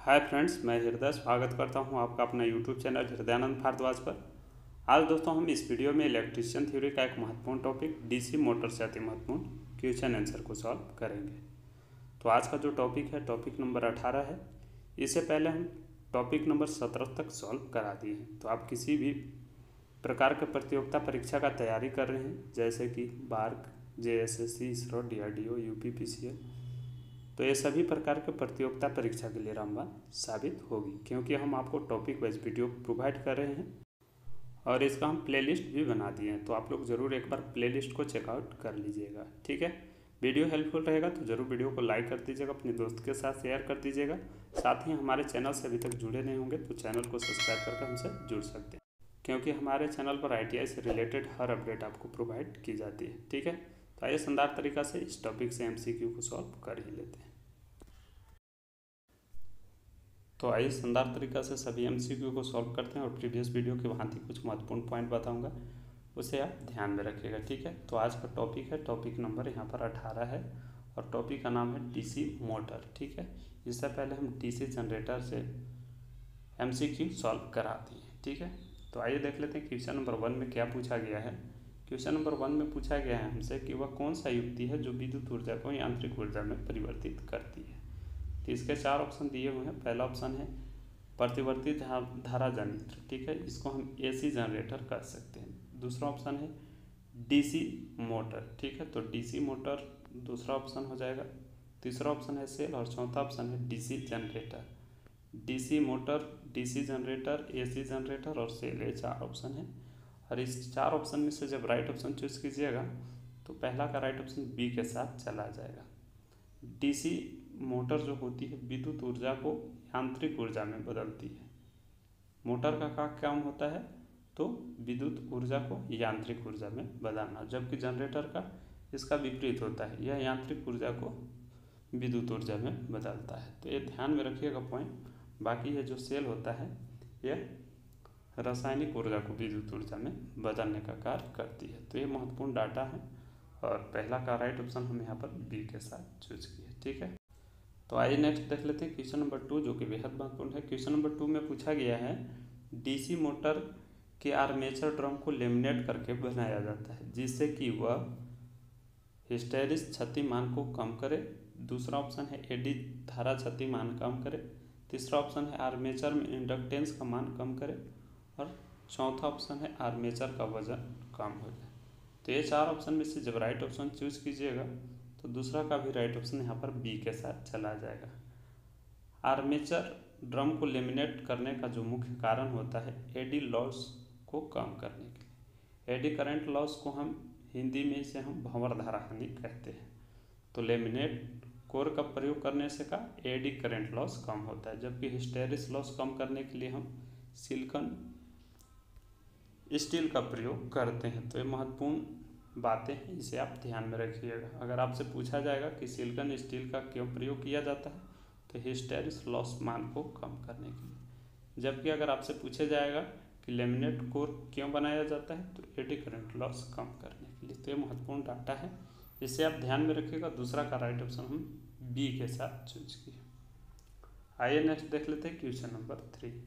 Hi friends, मैं हृदय स्वागत करता हूं आपका अपना यूट्यूब चैनल हृदयानंद भारद्वाज पर। आज दोस्तों हम इस वीडियो में इलेक्ट्रिशियन थ्योरी का एक महत्वपूर्ण टॉपिक डीसी मोटर से अति महत्वपूर्ण क्वेश्चन आंसर को सॉल्व करेंगे। तो आज का जो टॉपिक है टॉपिक नंबर 18 है। इससे पहले हम टॉपिक नंबर 17 तक सॉल्व करा दिए हैं। तो आप किसी भी प्रकार के प्रतियोगिता परीक्षा का तैयारी कर रहे हैं जैसे कि BARC, JSSC, ISRO, DRDO, UPPCL, तो ये सभी प्रकार के प्रतियोगिता परीक्षा के लिए रामबाण साबित होगी, क्योंकि हम आपको टॉपिक वाइज वीडियो प्रोवाइड कर रहे हैं और इसका हम प्लेलिस्ट भी बना दिए हैं। तो आप लोग ज़रूर एक बार प्लेलिस्ट को चेकआउट कर लीजिएगा, ठीक है। वीडियो हेल्पफुल रहेगा तो ज़रूर वीडियो को लाइक कर दीजिएगा, अपने दोस्त के साथ शेयर कर दीजिएगा। साथ ही हमारे चैनल से अभी तक जुड़े नहीं होंगे तो चैनल को सब्सक्राइब करके हमसे जुड़ सकते हैं, क्योंकि हमारे चैनल पर ITI से रिलेटेड हर अपडेट आपको प्रोवाइड की जाती है, ठीक है। तो आइए शानदार तरीका से इस टॉपिक से MCQ को सॉल्व कर ही लेते हैं। तो आइए शानदार तरीका से सभी MCQ को सॉल्व करते हैं और प्रीवियस वीडियो की भांति कुछ महत्वपूर्ण पॉइंट बताऊंगा, उसे आप ध्यान में रखिएगा, ठीक है। तो आज का टॉपिक है, टॉपिक नंबर यहाँ पर 18 है और टॉपिक का नाम है DC मोटर, ठीक है। इससे पहले हम DC जनरेटर से MCQ सॉल्व करा दिए, ठीक है। तो आइए देख लेते हैं क्वेश्चन नंबर 1 में क्या पूछा गया है। क्वेश्चन नंबर 1 में पूछा गया है हमसे कि वह कौन सा युक्ति है जो विद्युत ऊर्जा को यांत्रिक ऊर्जा में परिवर्तित करती है। तो इसके 4 ऑप्शन दिए हुए हैं। पहला ऑप्शन है प्रतिवर्ती धारा जनित्र, ठीक है, इसको हम AC जनरेटर कर सकते हैं। दूसरा ऑप्शन है DC मोटर, ठीक है, तो DC मोटर दूसरा ऑप्शन हो जाएगा। तीसरा ऑप्शन है सेल और चौथा ऑप्शन है DC generator. DC motor, DC generator, AC generator और सेल, ये 4 ऑप्शन है। और इस 4 ऑप्शन में से जब राइट ऑप्शन चूज कीजिएगा तो पहला का राइट ऑप्शन B के साथ चला जाएगा। DC मोटर जो होती है विद्युत ऊर्जा को यांत्रिक ऊर्जा में बदलती है। मोटर का काम होता है तो विद्युत ऊर्जा को यांत्रिक ऊर्जा में बदलना, जबकि जनरेटर का इसका विपरीत होता है, यह यांत्रिक ऊर्जा को विद्युत ऊर्जा में बदलता है। तो ये ध्यान में रखिएगा पॉइंट। बाकी ये जो सेल होता है यह रासायनिक ऊर्जा को विद्युत ऊर्जा में बदलने का कार्य करती है। तो ये महत्वपूर्ण डाटा है और पहला का राइट ऑप्शन हम यहाँ पर B के साथ चूज किए, ठीक है। तो आइए नेक्स्ट देख लेते हैं क्वेश्चन नंबर 2, जो कि बेहद महत्वपूर्ण है। क्वेश्चन नंबर 2 में पूछा गया है DC मोटर के आर्मेचर ड्रम को लेमिनेट करके बनाया जाता है जिससे कि वह हिस्टेरिस क्षति मान को कम करे। दूसरा ऑप्शन है एडी धारा क्षति मान कम करे। तीसरा ऑप्शन है आर्मेचर में इंडक्टेंस का मान कम करे और चौथा ऑप्शन है आर्मेचर का वजन कम हो जाए। तो ये 4 ऑप्शन में से जब राइट ऑप्शन चूज कीजिएगा तो दूसरा का भी राइट ऑप्शन यहाँ पर B के साथ चला जाएगा। आर्मेचर ड्रम को लेमिनेट करने का जो मुख्य कारण होता है एडी लॉस को कम करने के लिए। एडी करंट लॉस को हम हिंदी में इसे हम भंवर धारा हानि कहते हैं। तो लेमिनेट कोर का प्रयोग करने से का एडी करंट लॉस कम होता है, जबकि हिस्टेरिस लॉस कम करने के लिए हम सिलिकॉन स्टील का प्रयोग करते हैं। तो ये महत्वपूर्ण बातें हैं, इसे आप ध्यान में रखिएगा। अगर आपसे पूछा जाएगा कि सिलिकॉन स्टील का क्यों प्रयोग किया जाता है तो हिस्टेरिस लॉस मान को कम करने के लिए, जबकि अगर आपसे पूछा जाएगा कि लेमिनेट कोर क्यों बनाया जाता है तो एडी करंट लॉस कम करने के लिए। तो ये महत्वपूर्ण डाटा है, इसे आप ध्यान में रखिएगा। दूसरा का राइट ऑप्शन हम B के साथ चूज किए। आइए नेक्स्ट देख लेते हैं क्वेश्चन नंबर 3।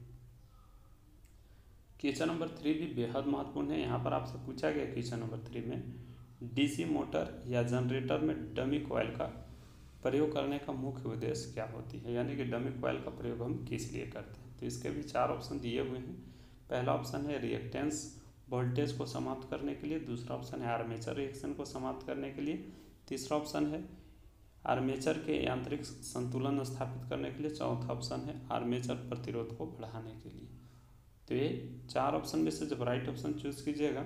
क्वेश्चन नंबर 3 भी बेहद महत्वपूर्ण है। यहाँ पर आपसे पूछा गया क्वेश्चन नंबर 3 में DC मोटर या जनरेटर में डमी कॉइल का प्रयोग करने का मुख्य उद्देश्य क्या होती है, यानी कि डमी कॉइल का प्रयोग हम किस लिए करते हैं। तो इसके भी 4 ऑप्शन दिए हुए हैं। पहला ऑप्शन है रिएक्टेंस वोल्टेज को समाप्त करने के लिए। दूसरा ऑप्शन है आर्मेचर रिएक्शन को समाप्त करने के लिए। तीसरा ऑप्शन है आर्मेचर के यांत्रिक संतुलन स्थापित करने के लिए। चौथा ऑप्शन है आर्मेचर प्रतिरोध को बढ़ाने के लिए। तो ये 4 ऑप्शन में से जब राइट ऑप्शन चूज कीजिएगा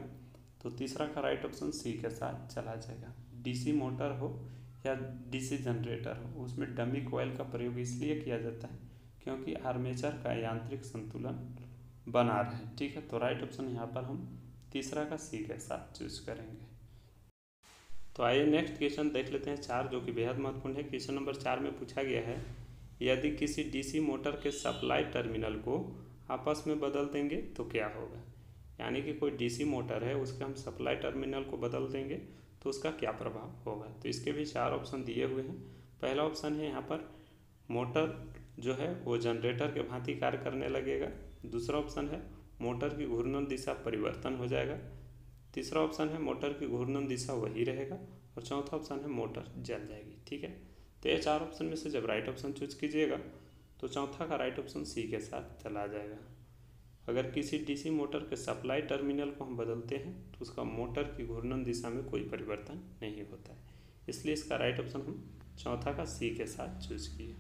तो तीसरा का राइट ऑप्शन C के साथ चला जाएगा। DC मोटर हो या DC जनरेटर हो, उसमें डमी कॉइल का प्रयोग इसलिए किया जाता है क्योंकि आर्मेचर का यांत्रिक संतुलन बना रहे, ठीक है। तो राइट ऑप्शन यहाँ पर हम तीसरा का C के साथ चूज करेंगे। तो आइए नेक्स्ट क्वेश्चन देख लेते हैं 4, जो कि बेहद महत्वपूर्ण है। क्वेश्चन नंबर 4 में पूछा गया है यदि किसी DC मोटर के सप्लाई टर्मिनल को आपस में बदल देंगे तो क्या होगा, यानी कि कोई DC मोटर है उसके हम सप्लाई टर्मिनल को बदल देंगे तो उसका क्या प्रभाव होगा। तो इसके भी 4 ऑप्शन दिए हुए हैं। पहला ऑप्शन है यहाँ पर मोटर जो है वो जनरेटर के भांति कार्य करने लगेगा। दूसरा ऑप्शन है मोटर की घूर्णन दिशा परिवर्तन हो जाएगा। तीसरा ऑप्शन है मोटर की घूर्णन दिशा वही रहेगा। और चौथा ऑप्शन है मोटर जल जाएगी। ठीक है, तो ये 4 ऑप्शन में से जब राइट ऑप्शन चूज कीजिएगा तो चौथा का राइट ऑप्शन सी के साथ चला जाएगा। अगर किसी डीसी मोटर के सप्लाई टर्मिनल को हम बदलते हैं तो उसका मोटर की घूर्णन दिशा में कोई परिवर्तन नहीं होता है, इसलिए इसका राइट ऑप्शन हम चौथा का सी के साथ चूज किए।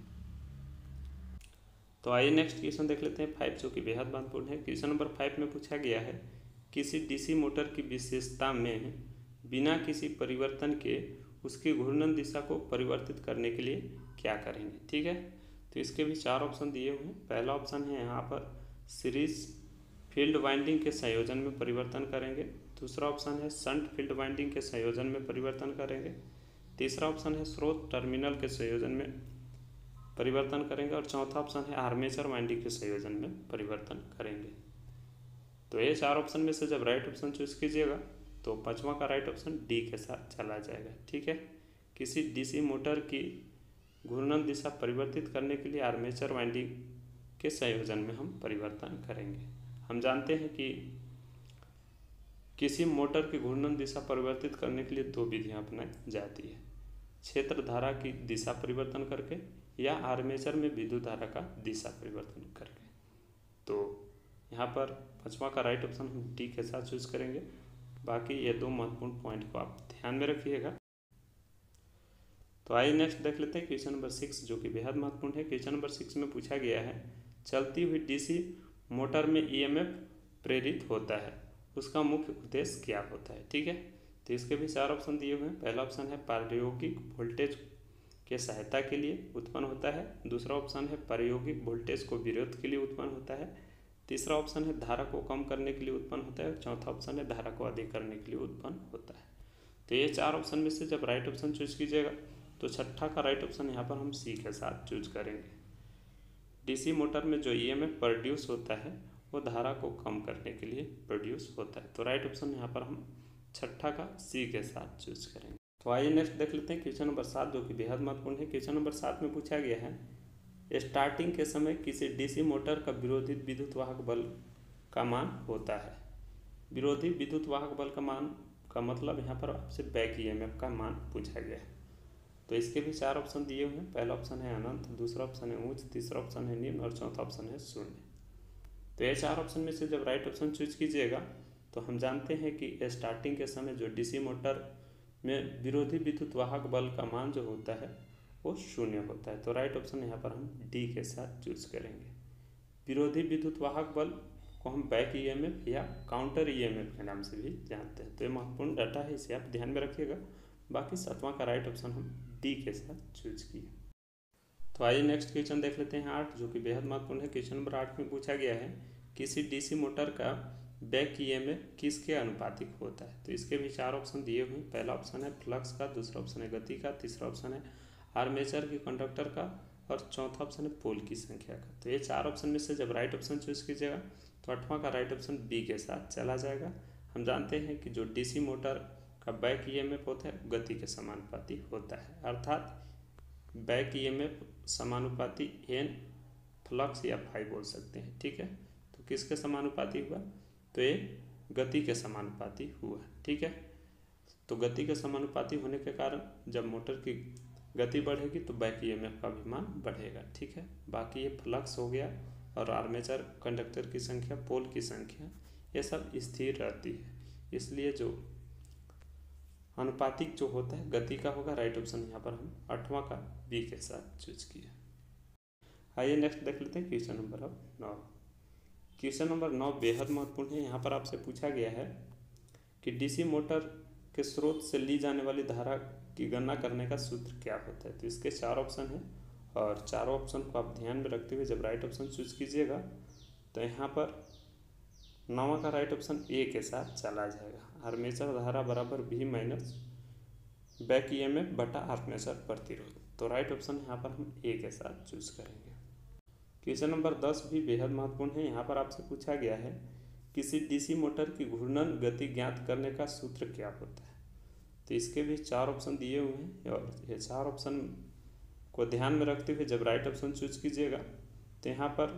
तो आइए नेक्स्ट क्वेश्चन देख लेते हैं 5, जो कि बेहद महत्वपूर्ण है। क्वेश्चन नंबर 5 में पूछा गया है किसी डीसी मोटर की विशेषता में बिना किसी परिवर्तन के उसकी घूर्णन दिशा को परिवर्तित करने के लिए क्या करेंगे। ठीक है, तो इसके भी 4 ऑप्शन दिए हुए हैं। पहला ऑप्शन है यहाँ पर सीरीज फील्ड वाइंडिंग के संयोजन में परिवर्तन करेंगे। दूसरा ऑप्शन है शंट फील्ड वाइंडिंग के संयोजन में परिवर्तन करेंगे। तीसरा ऑप्शन है स्रोत टर्मिनल के संयोजन में परिवर्तन करेंगे। और चौथा ऑप्शन है आर्मेचर वाइंडिंग के संयोजन में परिवर्तन करेंगे। तो ये 4 ऑप्शन में से जब राइट ऑप्शन चूज कीजिएगा तो पांचवा का राइट ऑप्शन डी के साथ चला जाएगा। ठीक है, किसी डीसी मोटर की घूर्णन दिशा परिवर्तित करने के लिए आर्मेचर वाइंडिंग के संयोजन में हम परिवर्तन करेंगे। हम जानते हैं कि किसी मोटर की घूर्णन दिशा परिवर्तित करने के लिए 2 विधियां अपनाई जाती है, क्षेत्र धारा की दिशा परिवर्तन करके या आर्मेचर में विद्युत धारा का दिशा परिवर्तन करके। तो यहाँ पर पांचवा का राइट ऑप्शन हम डी के साथ चूज करेंगे। बाकी ये 2 महत्वपूर्ण पॉइंट को आप ध्यान में रखिएगा। तो आइए नेक्स्ट देख लेते हैं क्वेश्चन नंबर 6, जो कि बेहद महत्वपूर्ण है। क्वेश्चन नंबर 6 में पूछा गया है चलती हुई डीसी मोटर में ईएमएफ प्रेरित होता है, उसका मुख्य उद्देश्य क्या होता है। ठीक है, तो इसके भी 4 ऑप्शन दिए हुए हैं। पहला ऑप्शन है प्रायोगिक वोल्टेज के सहायता के लिए उत्पन्न होता है। दूसरा ऑप्शन है प्रायोगिक वोल्टेज को विरोध के लिए उत्पन्न होता है। तीसरा ऑप्शन है धारा को कम करने के लिए उत्पन्न होता है। चौथा ऑप्शन है धारा को अधिक करने के लिए उत्पन्न होता है। तो ये 4 ऑप्शन में से जब राइट ऑप्शन चूज कीजिएगा तो छठा का राइट ऑप्शन यहाँ पर हम सी के साथ चूज करेंगे। डीसी मोटर में जो ईएमएफ प्रोड्यूस होता है वो धारा को कम करने के लिए प्रोड्यूस होता है। तो राइट ऑप्शन यहाँ पर हम छठा का सी के साथ चूज करेंगे। तो आइए नेक्स्ट देख लेते हैं क्वेश्चन नंबर 7, जो कि बेहद महत्वपूर्ण है। क्वेश्चन नंबर 7 में पूछा गया है स्टार्टिंग के समय किसी डीसी मोटर का विरोधी विद्युत वाहक बल का मान होता है। विरोधी विद्युत वाहक बल का मान का मतलब यहाँ पर आपसे बैक ईएमएफ का मान पूछा गया है। तो इसके भी 4 ऑप्शन दिए हुए हैं। पहला ऑप्शन है अनंत, दूसरा ऑप्शन है उच्च, तीसरा ऑप्शन है निम्न और चौथा ऑप्शन है शून्य। तो ये 4 ऑप्शन में से जब राइट ऑप्शन चूज कीजिएगा तो हम जानते हैं कि स्टार्टिंग के समय जो डीसी मोटर में विरोधी विद्युत वाहक बल का मान जो होता है वो शून्य होता है। तो राइट ऑप्शन यहाँ पर हम डी के साथ चूज करेंगे। विरोधी विद्युत वाहक बल को हम बैक ईएमएफ या काउंटर ईएमएफ के नाम से भी जानते हैं। तो ये महत्वपूर्ण डाटा है, इसे आप ध्यान में रखिएगा। बाकी 7वां का राइट ऑप्शन हम डी के साथ चूज किए। तो आइए नेक्स्ट क्वेश्चन देख लेते हैं 8, जो कि बेहद महत्वपूर्ण है। क्वेश्चन नंबर 8 में पूछा गया है किसी डीसी मोटर का बैक ईएमएफ किसके अनुपातिक होता है। तो इसके भी 4 ऑप्शन दिए हुए हैं। पहला ऑप्शन है फ्लक्स का, दूसरा ऑप्शन है गति का, तीसरा ऑप्शन है आर्मेचर की कंडक्टर का और चौथा ऑप्शन है पोल की संख्या का। तो ये 4 ऑप्शन में से जब राइट ऑप्शन चूज कीजिएगा तो 8वां का राइट ऑप्शन बी के साथ चला जाएगा। हम जानते हैं कि जो डीसी मोटर का बैक ईएमएफ होता है गति के समानुपाती होता है, अर्थात बैक ईएमएफ समानुपाती एन फ्लक्स या फाई बोल सकते हैं। ठीक है, तो किसके समानुपाती हुआ, तो ये गति के समानुपाती हुआ। ठीक है, तो गति के समानुपाती होने के कारण जब मोटर की गति बढ़ेगी तो बैक ईएमएफ का भी मान बढ़ेगा। ठीक है, बाकी ये फ्लक्स हो गया और आर्मेचर कंडक्टर की संख्या, पोल की संख्या, ये सब स्थिर रहती है, इसलिए जो अनुपातिक जो होता है गति का होगा। राइट ऑप्शन यहाँ पर हम 8वां का बी के साथ चूज किए। आइए नेक्स्ट देख लेते हैं क्वेश्चन नंबर 9। क्वेश्चन नंबर 9 बेहद महत्वपूर्ण है। यहाँ पर आपसे पूछा गया है कि डीसी मोटर के स्रोत से ली जाने वाली धारा की गणना करने का सूत्र क्या होता है। तो इसके 4 ऑप्शन हैं और चारों ऑप्शन को आप ध्यान में रखते हुए जब राइट ऑप्शन चूज कीजिएगा तो यहाँ पर 9वां का राइट ऑप्शन ए के साथ चला जाएगा। आर्मेचर धारा बराबर बी माइनस बैक ईएमएफ बटा आर्मेचर प्रतिरोध। तो राइट ऑप्शन यहाँ पर हम ए के साथ चूज करेंगे। क्वेश्चन नंबर 10 भी बेहद महत्वपूर्ण है। यहाँ पर आपसे पूछा गया है किसी डीसी मोटर की घूर्णन गति ज्ञात करने का सूत्र क्या होता है। तो इसके भी 4 ऑप्शन दिए हुए हैं और ये 4 ऑप्शन को ध्यान में रखते हुए जब राइट ऑप्शन चूज कीजिएगा तो यहाँ पर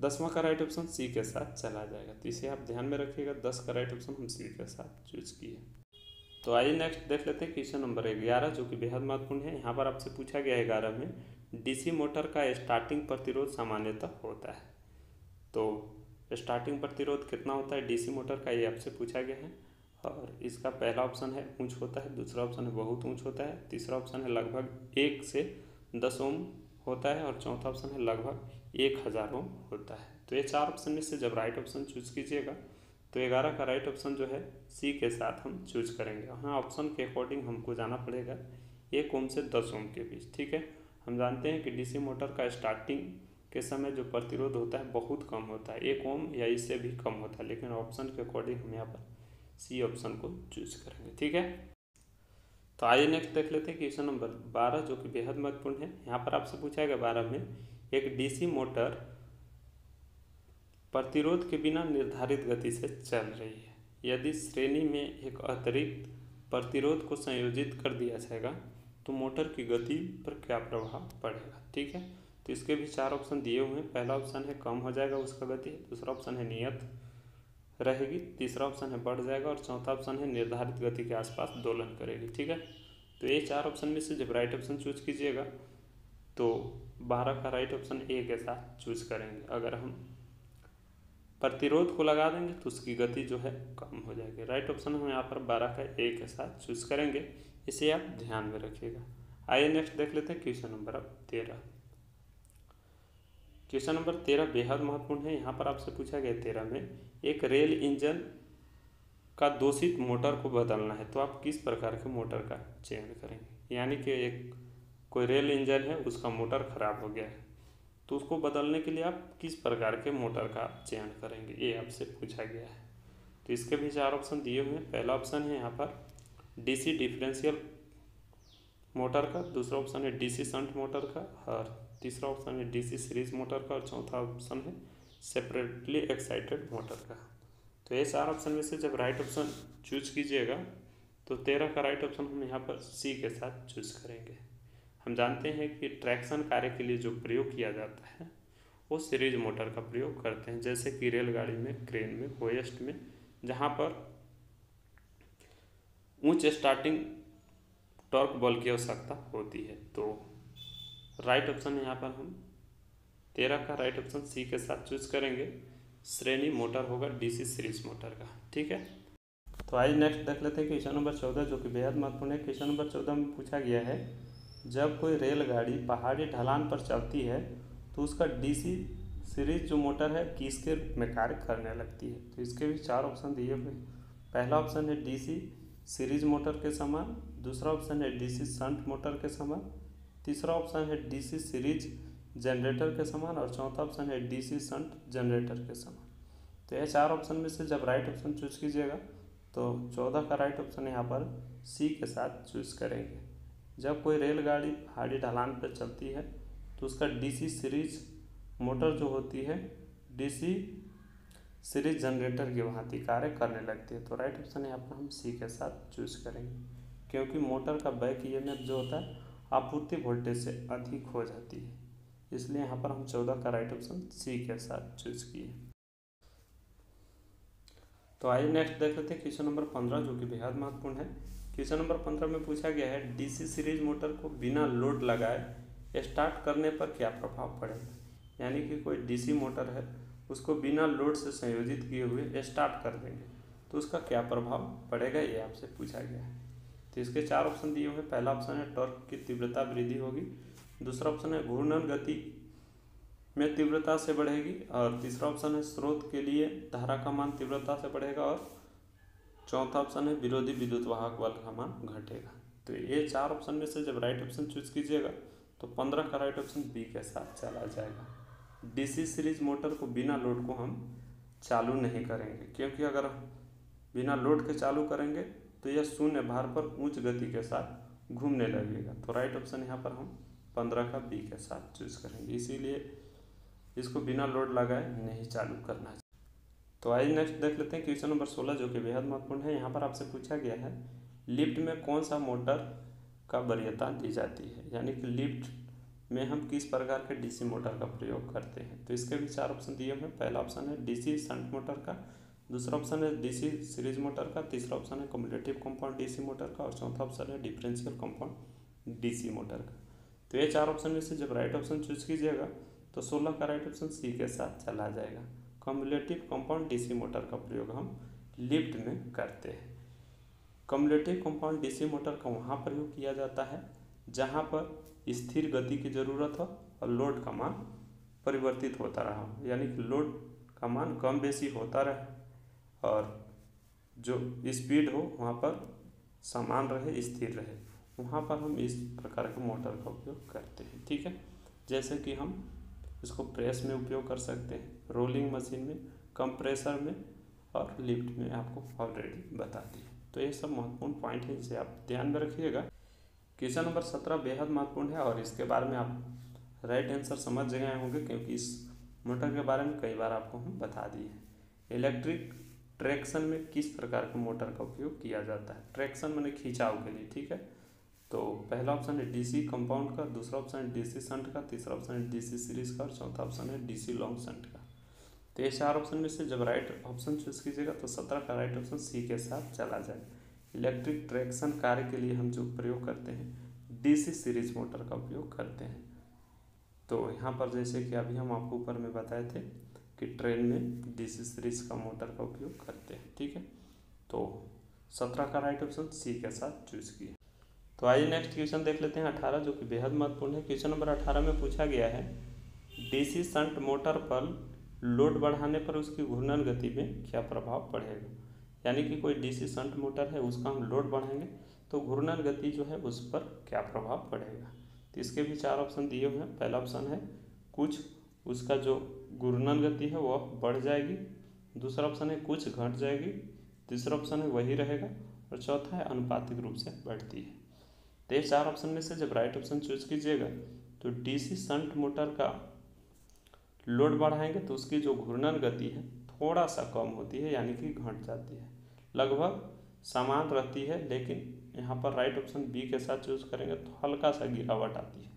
10वां का राइट ऑप्शन सी के साथ चला जाएगा। तो इसे आप ध्यान में रखिएगा, 10 का राइट ऑप्शन हम सी के साथ चूज किए। तो आइए नेक्स्ट देख लेते हैं क्वेश्चन नंबर 11 जो कि बेहद महत्वपूर्ण है। यहाँ पर आपसे पूछा गया है 11 में डीसी मोटर का स्टार्टिंग प्रतिरोध सामान्यतः होता है। तो स्टार्टिंग प्रतिरोध कितना होता है डीसी मोटर का, ये आपसे पूछा गया है। और इसका पहला ऑप्शन है ऊंच होता है, दूसरा ऑप्शन है बहुत ऊंच होता है, तीसरा ऑप्शन है लगभग 1 से 10 ओम होता है और चौथा ऑप्शन है लगभग 1000 ओम होता है। तो ये 4 ऑप्शन में से जब राइट ऑप्शन चूज कीजिएगा तो 11 का राइट ऑप्शन जो है सी के साथ हम चूज करेंगे। हाँ, ऑप्शन के अकॉर्डिंग हमको जाना पड़ेगा 1 ओम से 10 ओम के बीच। ठीक है, हम जानते हैं कि डीसी मोटर का स्टार्टिंग के समय जो प्रतिरोध होता है बहुत कम होता है, 1 ओम या इससे भी कम होता है, लेकिन ऑप्शन के अकॉर्डिंग हम यहाँ पर सी ऑप्शन को चूज करेंगे। ठीक है, तो आइए नेक्स्ट देख लेते हैं क्वेश्चन नंबर 12 जो कि बेहद महत्वपूर्ण है। यहाँ पर आपसे पूछा गया 12 में एक डीसी मोटर प्रतिरोध के बिना निर्धारित गति से चल रही है, यदि श्रेणी में एक अतिरिक्त प्रतिरोध को संयोजित कर दिया जाएगा तो मोटर की गति पर क्या प्रभाव पड़ेगा। ठीक है, तो इसके भी 4 ऑप्शन दिए हुए हैं। पहला ऑप्शन है कम हो जाएगा उसका गति, दूसरा ऑप्शन है नियत रहेगी, तीसरा ऑप्शन है बढ़ जाएगा और चौथा ऑप्शन है निर्धारित गति के आसपास दोलन करेगी। ठीक है, तो ये 4 ऑप्शन में से जब राइट ऑप्शन चूज कीजिएगा तो 12 का राइट ऑप्शन ए के साथ चूज करेंगे। अगर हम प्रतिरोध को लगा देंगे तो उसकी गति जो है कम हो जाएगी। राइट ऑप्शन हम यहाँ पर 12 का ए के साथ चूज करेंगे, इसे आप ध्यान में रखिएगा। आइए नेक्स्ट देख लेते हैं क्वेश्चन नंबर 13। क्वेश्चन नंबर 13 बेहद महत्वपूर्ण है। यहाँ पर आपसे पूछा गया 13 में एक रेल इंजन का दूषित मोटर को बदलना है, तो आप किस प्रकार के मोटर का चयन करेंगे। यानी कि एक कोई रेल इंजन है उसका मोटर खराब हो गया है, तो उसको बदलने के लिए आप किस प्रकार के मोटर का चयन करेंगे, ये आपसे पूछा गया है। तो इसके भी 4 ऑप्शन दिए हुए हैं। पहला ऑप्शन है यहाँ पर डीसी डिफरेंशियल मोटर का, दूसरा ऑप्शन है डीसी शंट मोटर का और तीसरा ऑप्शन है डीसी सीरीज मोटर का और चौथा ऑप्शन है सेपरेटली एक्साइटेड मोटर का। तो ये 4 ऑप्शन में से जब राइट ऑप्शन चूज कीजिएगा तो 13 का राइट ऑप्शन हम यहाँ पर सी के साथ चूज करेंगे। हम जानते हैं कि ट्रैक्शन कार्य के लिए जो प्रयोग किया जाता है वो सीरीज मोटर का प्रयोग करते हैं, जैसे कि रेलगाड़ी में, क्रेन में, होइस्ट में, जहाँ पर उच्च स्टार्टिंग टॉर्क बल की आवश्यकता होती है। तो राइट ऑप्शन यहाँ पर हम 13 का राइट ऑप्शन सी के साथ चूज करेंगे। श्रेणी मोटर होगा डीसी सीरीज मोटर का। ठीक है, तो आइए नेक्स्ट देख लेते हैं क्वेश्चन नंबर 14 जो कि बेहद महत्वपूर्ण है। क्वेश्चन नंबर 14 में पूछा गया है जब कोई रेलगाड़ी पहाड़ी ढलान पर चलती है तो उसका डीसी सीरीज जो मोटर है किसके रूप में कार्य करने लगती है। तो इसके भी 4 ऑप्शन दिए हुए। पहला ऑप्शन है डीसी सीरीज मोटर के समान, दूसरा ऑप्शन है डीसी शंट मोटर के समान, तीसरा ऑप्शन है डीसी सीरीज जनरेटर के समान और चौथा ऑप्शन है डीसी शंट जनरेटर के समान। तो यह 4 ऑप्शन में से जब राइट ऑप्शन चूज कीजिएगा तो 14 का राइट ऑप्शन यहाँ पर सी के साथ चूज करेंगे। जब कोई रेलगाड़ी पहाड़ी ढलान पर चलती है तो उसका डीसी सीरीज मोटर जो होती है डीसी सीरीज जनरेटर की भांति कार्य करने लगती है। तो राइट ऑप्शन यहाँ पर हम सी के साथ चूज करेंगे, क्योंकि मोटर का बैक ईएमएफ जो होता है आपूर्ति वोल्टेज से अधिक हो जाती है, इसलिए यहाँ पर हम 14 का राइट ऑप्शन सी के साथ चूज किए। तो आइए नेक्स्ट देख लेते हैं क्वेश्चन नंबर 15 जो कि बेहद महत्वपूर्ण है। क्वेश्चन नंबर 15 में पूछा गया है डीसी सीरीज मोटर को बिना लोड लगाए स्टार्ट करने पर क्या प्रभाव पड़ेगा। यानी कि कोई डीसी मोटर है उसको बिना लोड से संयोजित किए हुए स्टार्ट कर देंगे तो उसका क्या प्रभाव पड़ेगा, ये आपसे पूछा गया है। तो इसके 4 ऑप्शन दिए हुए। पहला ऑप्शन है टॉर्क की तीव्रता वृद्धि होगी, दूसरा ऑप्शन है घूर्णन गति में तीव्रता से बढ़ेगी और तीसरा ऑप्शन है स्रोत के लिए धारा का मान तीव्रता से बढ़ेगा और चौथा ऑप्शन है विरोधी विद्युत वाहक बल का मान घटेगा। तो ये 4 ऑप्शन में से जब राइट ऑप्शन चूज कीजिएगा तो 15 का राइट ऑप्शन बी के साथ चला जाएगा। डीसी सीरीज मोटर को बिना लोड को हम चालू नहीं करेंगे, क्योंकि अगर बिना लोड के चालू करेंगे तो यह शून्य भार पर उच्च गति के साथ घूमने लगेगा। तो राइट ऑप्शन यहाँ पर हम 15 का बी के साथ चूज करेंगे, इसीलिए इसको बिना लोड लगाए नहीं चालू करना है। तो आइए नेक्स्ट देख लेते हैं क्वेश्चन नंबर 16 जो कि बेहद महत्वपूर्ण है। यहाँ पर आपसे पूछा गया है लिफ्ट में कौन सा मोटर का वरीयता दी जाती है, यानी कि लिफ्ट में हम किस प्रकार के डीसी मोटर का प्रयोग करते हैं। तो इसके भी 4 ऑप्शन दिए हुए हैं। पहला ऑप्शन है डीसी शंट मोटर का, दूसरा ऑप्शन है डीसी सीरीज मोटर का, तीसरा ऑप्शन है कम्युलेटिव कंपाउंड डीसी मोटर का और चौथा ऑप्शन है डिफरेंशियल कंपाउंड डीसी मोटर का। तो ये 4 ऑप्शन में से जब राइट ऑप्शन चूज कीजिएगा तो 16 का राइट ऑप्शन सी के साथ चला जाएगा। कम्युलेटिव कंपाउंड डीसी मोटर का प्रयोग हम लिफ्ट में करते हैं। कम्युलेटिव कंपाउंड डीसी मोटर का वहाँ प्रयोग किया जाता है जहाँ पर स्थिर गति की ज़रूरत हो और लोड का मान परिवर्तित होता रहा, यानी कि लोड का मान कम बेसी होता रहे और जो स्पीड हो वहाँ पर समान रहे, स्थिर रहे, वहाँ पर हम इस प्रकार के मोटर का उपयोग करते हैं। ठीक है, जैसे कि हम इसको प्रेस में उपयोग कर सकते हैं, रोलिंग मशीन में, कंप्रेसर में और लिफ्ट में, आपको ऑलरेडी बता दी। तो ये सब महत्वपूर्ण पॉइंट है, जिसे आप ध्यान में रखिएगा। क्वेश्चन नंबर 17 बेहद महत्वपूर्ण है और इसके बारे में आप राइट आंसर समझ गए होंगे, क्योंकि इस मोटर के बारे में कई बार आपको हम बता दिए। इलेक्ट्रिक ट्रैक्शन में किस प्रकार के मोटर का उपयोग किया जाता है। ट्रैक्शन माने खिंचाव के लिए। ठीक है, तो पहला ऑप्शन है डीसी कंपाउंड का, दूसरा ऑप्शन है डीसी शंट का, तीसरा ऑप्शन है डीसी सीरीज का और चौथा ऑप्शन है डीसी लॉन्ग शंट का। तो ये 4 ऑप्शन में से जब राइट ऑप्शन चूज कीजिएगा तो 17 का राइट ऑप्शन सी के साथ चला जाए। इलेक्ट्रिक ट्रैक्शन कार्य के लिए हम जो प्रयोग करते हैं डीसी सीरीज मोटर का उपयोग करते हैं। तो यहाँ पर जैसे कि अभी हम आपको ऊपर में बताए थे कि ट्रेन में डीसी सीरीज का मोटर का उपयोग करते हैं। ठीक है, तो 17 का राइट ऑप्शन सी के साथ चूज किए। तो आइए नेक्स्ट क्वेश्चन देख लेते हैं 18, जो कि बेहद महत्वपूर्ण है। क्वेश्चन नंबर 18 में पूछा गया है डीसी शंट मोटर पर लोड बढ़ाने पर उसकी घूर्णन गति में क्या प्रभाव पड़ेगा। यानी कि कोई डीसी शंट मोटर है, उसका हम लोड बढ़ाएंगे तो घूर्णन गति जो है उस पर क्या प्रभाव पड़ेगा। तो इसके भी 4 ऑप्शन दिए हुए हैं। पहला ऑप्शन है कुछ उसका जो घूर्णन गति है वह बढ़ जाएगी, दूसरा ऑप्शन है कुछ घट जाएगी, तीसरा ऑप्शन है वही रहेगा और चौथा है अनुपातिक रूप से बढ़ती है। तो ये 4 ऑप्शन में से जब राइट ऑप्शन चूज कीजिएगा तो डीसी शंट मोटर का लोड बढ़ाएंगे तो उसकी जो घूर्णन गति है थोड़ा सा कम होती है, यानी कि घट जाती है, लगभग समान रहती है, लेकिन यहाँ पर राइट ऑप्शन बी के साथ चूज करेंगे तो हल्का सा गिरावट आती है,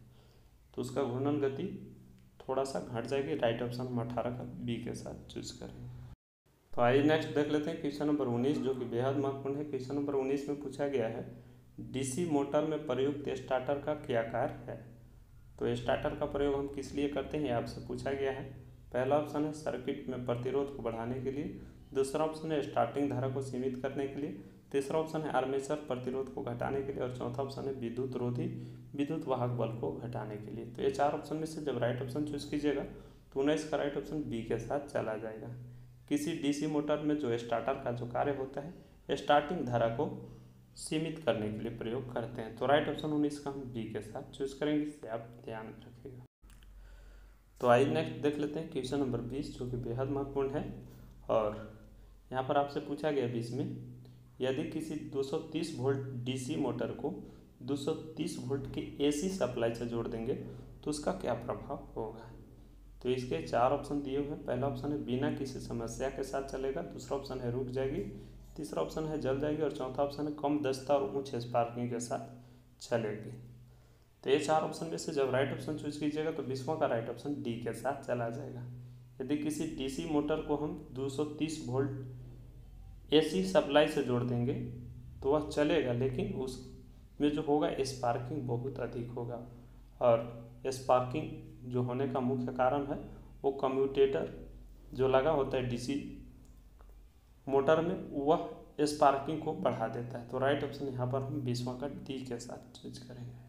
तो उसका घूर्णन गति थोड़ा सा घट जाएगी। राइट ऑप्शन हम 18 का बी के साथ चूज करेंगे। तो आइए नेक्स्ट देख लेते हैं क्वेश्चन नंबर 19, जो कि बेहद महत्वपूर्ण है। क्वेश्चन नंबर 19 में पूछा गया है डीसी मोटर में प्रयुक्त स्टार्टर का क्या कार्य है। तो स्टार्टर का प्रयोग हम किस लिए करते हैं, आपसे पूछा गया है। पहला ऑप्शन है सर्किट में प्रतिरोध को बढ़ाने के लिए, दूसरा ऑप्शन है स्टार्टिंग धारा को सीमित करने के लिए, तीसरा ऑप्शन है आर्मेचर प्रतिरोध को घटाने के लिए और चौथा ऑप्शन है विद्युत रोधी विद्युत वाहक बल को घटाने के लिए। तो ये 4 ऑप्शन में से जब राइट ऑप्शन चूज कीजिएगा तो 19 का राइट ऑप्शन बी के साथ चला जाएगा। किसी डीसी मोटर में जो स्टार्टर का जो कार्य होता है स्टार्टिंग धारा को सीमित करने के लिए प्रयोग करते हैं। तो राइट ऑप्शन 19 का हम बी के साथ चूज करेंगे, इससे आप ध्यान रखिएगा। तो आइए नेक्स्ट देख लेते हैं क्वेश्चन नंबर 20, जो कि बेहद महत्वपूर्ण है और यहाँ पर आपसे पूछा गया 20 में यदि किसी 230 वोल्ट डीसी मोटर को 230 वोल्ट की एसी सप्लाई से जोड़ देंगे तो उसका क्या प्रभाव होगा। तो इसके 4 ऑप्शन दिए हुए हैं। पहला ऑप्शन है बिना किसी समस्या के साथ चलेगा, दूसरा ऑप्शन है रुक जाएगी, तीसरा ऑप्शन है जल जाएगी और चौथा ऑप्शन है कम दक्षता और उच्च स्पार्किंग के साथ चलेगी। तो ये 4 ऑप्शन में से जब राइट ऑप्शन चूज कीजिएगा तो 20वां का राइट ऑप्शन डी के साथ चला जाएगा। यदि किसी डीसी मोटर को हम 230 वोल्ट एसी सप्लाई से जोड़ देंगे तो वह चलेगा, लेकिन उसमें जो होगा स्पार्किंग बहुत अधिक होगा और स्पार्किंग जो होने का मुख्य कारण है वो कम्यूटेटर जो लगा होता है डीसी मोटर में वह स्पार्किंग को बढ़ा देता है। तो राइट ऑप्शन यहाँ पर हम 20वां का डी के साथ चूज करेंगे।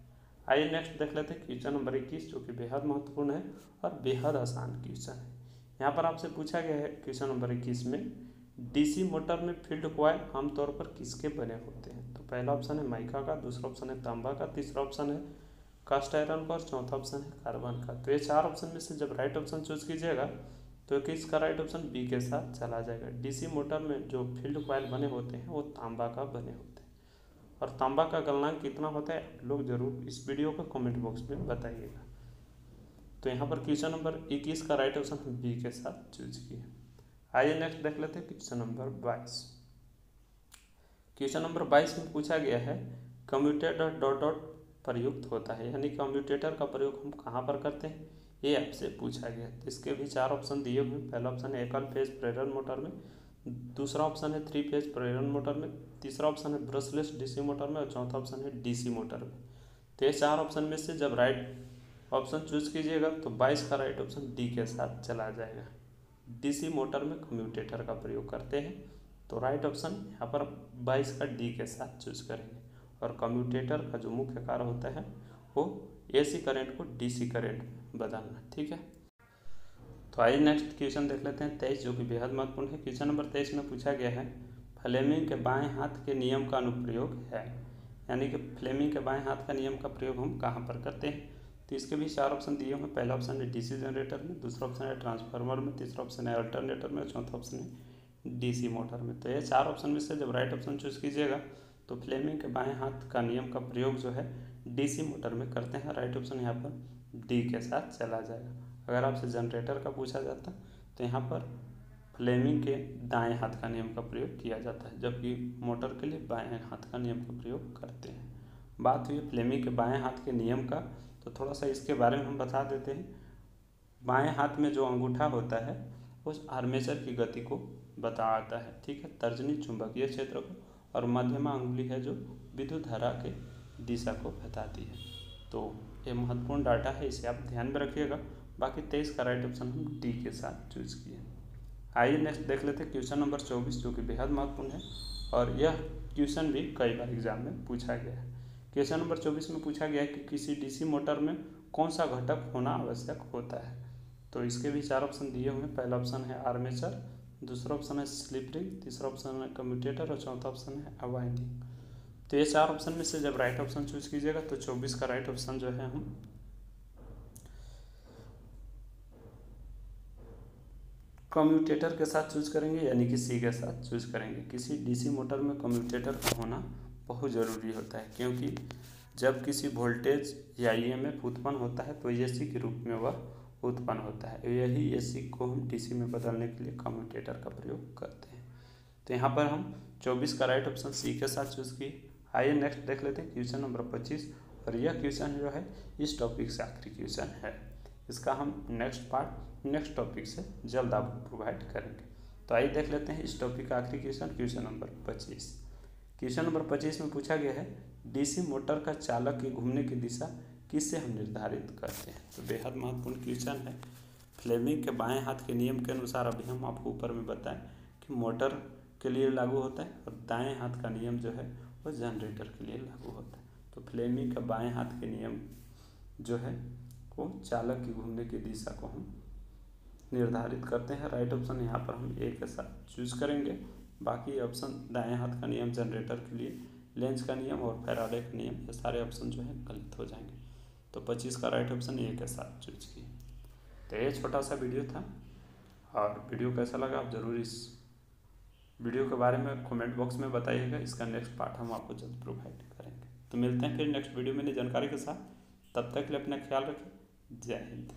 आइए नेक्स्ट देख लेते हैं क्वेश्चन नंबर 21, जो कि बेहद महत्वपूर्ण है और बेहद आसान क्वेश्चन है। यहाँ पर आपसे पूछा गया है क्वेश्चन नंबर 21 में डीसी मोटर में फील्ड कॉइल आमतौर पर किसके बने होते हैं। तो पहला ऑप्शन है माइका का, दूसरा ऑप्शन है तांबा का, तीसरा ऑप्शन है कास्ट आयरन का और चौथा ऑप्शन है कार्बन का। तो ये 4 ऑप्शन में से जब राइट ऑप्शन चूज कीजिएगा तो किसका राइट ऑप्शन बी के साथ चला जाएगा। डीसी मोटर में जो फील्ड कॉइल बने होते हैं वो तांबा का बने होते हैं और तांबा का गलनांक कितना होता है लोग जरूर इस वीडियो को कमेंट बॉक्स में बताइएगा। तो यहाँ पर क्वेश्चन नंबर 21 का राइट ऑप्शन हम बी के साथ चूज किए। आइए नेक्स्ट देख लेते हैं क्वेश्चन नंबर 22। क्वेश्चन नंबर 22 में पूछा गया है कम्यूटेटर डॉट डॉट प्रयुक्त होता है, यानी कम्यूटेटर का प्रयोग हम कहाँ पर करते हैं, ये आपसे पूछा गया। तो इसके भी 4 ऑप्शन दिए हुए। पहला ऑप्शन है एकल फेज प्रेरण मोटर में, दूसरा ऑप्शन है 3 फेज प्रेरण मोटर में, तीसरा ऑप्शन है ब्रशलेस डीसी मोटर में और चौथा ऑप्शन है डीसी मोटर में। तो ये 4 ऑप्शन में से जब राइट ऑप्शन चूज कीजिएगा तो 22 का राइट ऑप्शन डी के साथ चला जाएगा। डीसी मोटर में कम्यूटेटर का प्रयोग करते हैं, तो राइट ऑप्शन यहाँ पर 22 का डी के साथ चूज करेंगे। और कम्यूटेटर का जो मुख्य कार्य होता है वो एसी करंट को डीसी करंट में बदलना। ठीक है, तो आइए नेक्स्ट क्वेश्चन देख लेते हैं 23, जो कि बेहद महत्वपूर्ण है। क्वेश्चन नंबर 23 में पूछा गया है फ्लेमिंग के बाएं हाथ के नियम का अनुप्रयोग है, यानी कि फ्लेमिंग के बाएं हाथ का नियम का प्रयोग हम कहाँ पर करते हैं। तो इसके भी 4 ऑप्शन दिए हुए। पहला ऑप्शन है डीसी जनरेटर में, दूसरा ऑप्शन है ट्रांसफार्मर में, तीसरा ऑप्शन है अल्टरनेटर में और चौथा ऑप्शन है डीसी मोटर में। तो ये 4 ऑप्शन में से जब राइट ऑप्शन चूज कीजिएगा तो फ्लेमिंग के बाएं हाथ का नियम का प्रयोग जो है डीसी मोटर में करते हैं। राइट ऑप्शन यहाँ पर डी के साथ चला जाएगा। अगर आपसे जनरेटर का पूछा जाता तो यहाँ पर फ्लेमिंग के दाएं हाथ का नियम का प्रयोग किया जाता है, जबकि मोटर के लिए बाएं हाथ का नियम का प्रयोग करते हैं। बात हुई फ्लेमिंग के बाएं हाथ के नियम का, तो थोड़ा सा इसके बारे में हम बता देते हैं। बाएं हाथ में जो अंगूठा होता है उस आर्मेचर की गति को बताता है। ठीक है, तर्जनी चुंबकीय क्षेत्र को, और मध्यमा अंगुली है जो विद्युत धारा के दिशा को बताती है। तो ये महत्वपूर्ण डाटा है, इसे आप ध्यान में रखिएगा। बाकी 23 का राइट ऑप्शन हम डी के साथ चूज किए। आइए नेक्स्ट देख लेते हैं क्वेश्चन नंबर 24, जो कि बेहद महत्वपूर्ण है और यह क्वेश्चन भी कई बार एग्जाम में पूछा गया है। क्वेश्चन नंबर 24 में पूछा गया है कि किसी डीसी मोटर में कौन सा घटक होना आवश्यक होता है। तो इसके भी 4 ऑप्शन दिए हुए हैं। पहला ऑप्शन है आर्मेचर, दूसरा ऑप्शन है स्लिप रिंग, तीसरा ऑप्शन है कम्यूटेटर और चौथा ऑप्शन है वाइंडिंग। तो ये 4 ऑप्शन में से जब राइट ऑप्शन चूज कीजिएगा तो 24 का राइट ऑप्शन जो है हम कम्यूटेटर के साथ चूज करेंगे, यानी कि सी के साथ चूज करेंगे। किसी डीसी मोटर में कम्यूटेटर का होना बहुत ज़रूरी होता है, क्योंकि जब किसी वोल्टेज या ईएमएफ उत्पन्न होता है तो एसी के रूप में वह उत्पन्न होता है। यही एसी को हम डीसी में बदलने के लिए कम्यूटेटर का प्रयोग करते हैं। तो यहाँ पर हम 24 का राइट ऑप्शन सी के साथ चूज किए। आइए नेक्स्ट देख लेते हैं क्वेश्चन नंबर 25, और यह क्वेश्चन जो है इस टॉपिक से आखिरी क्वेश्चन है। इसका हम नेक्स्ट पार्ट नेक्स्ट टॉपिक से जल्द आपको प्रोवाइड करेंगे। तो आइए देख लेते हैं इस टॉपिक का आखिरी question, question number 25। Question number 25 में पूछा गया है डीसी मोटर का चालक की घूमने की दिशा किससे हम निर्धारित करते हैं। तो बेहद महत्वपूर्ण क्वेश्चन है। फ्लेमिंग के बाएं हाथ के नियम के अनुसार अभी हम आपको ऊपर में बताएं कि मोटर के लिए लागू होता है, और दाएं हाथ का नियम जो है वो जनरेटर के लिए लागू होता है। तो फ्लेमिंग का बाएं हाथ के नियम जो है वो चालक की घूमने की दिशा को हम निर्धारित करते हैं। राइट ऑप्शन यहाँ पर हम ए के साथ चूज करेंगे। बाकी ऑप्शन दाएं हाथ का नियम जनरेटर के लिए, लेंज का नियम और फैराडे का नियम, ये सारे ऑप्शन जो है गलत हो जाएंगे। तो 25 का राइट ऑप्शन ए के साथ चूज किए। तो ये छोटा सा वीडियो था, और वीडियो कैसा लगा आप ज़रूर इस वीडियो के बारे में कमेंट बॉक्स में बताइएगा। इसका नेक्स्ट पार्ट हम आपको जल्द प्रोवाइड करेंगे। तो मिलते हैं फिर नेक्स्ट वीडियो में नई जानकारी के साथ। तब तक के लिए अपना ख्याल रखें। जय हिंद।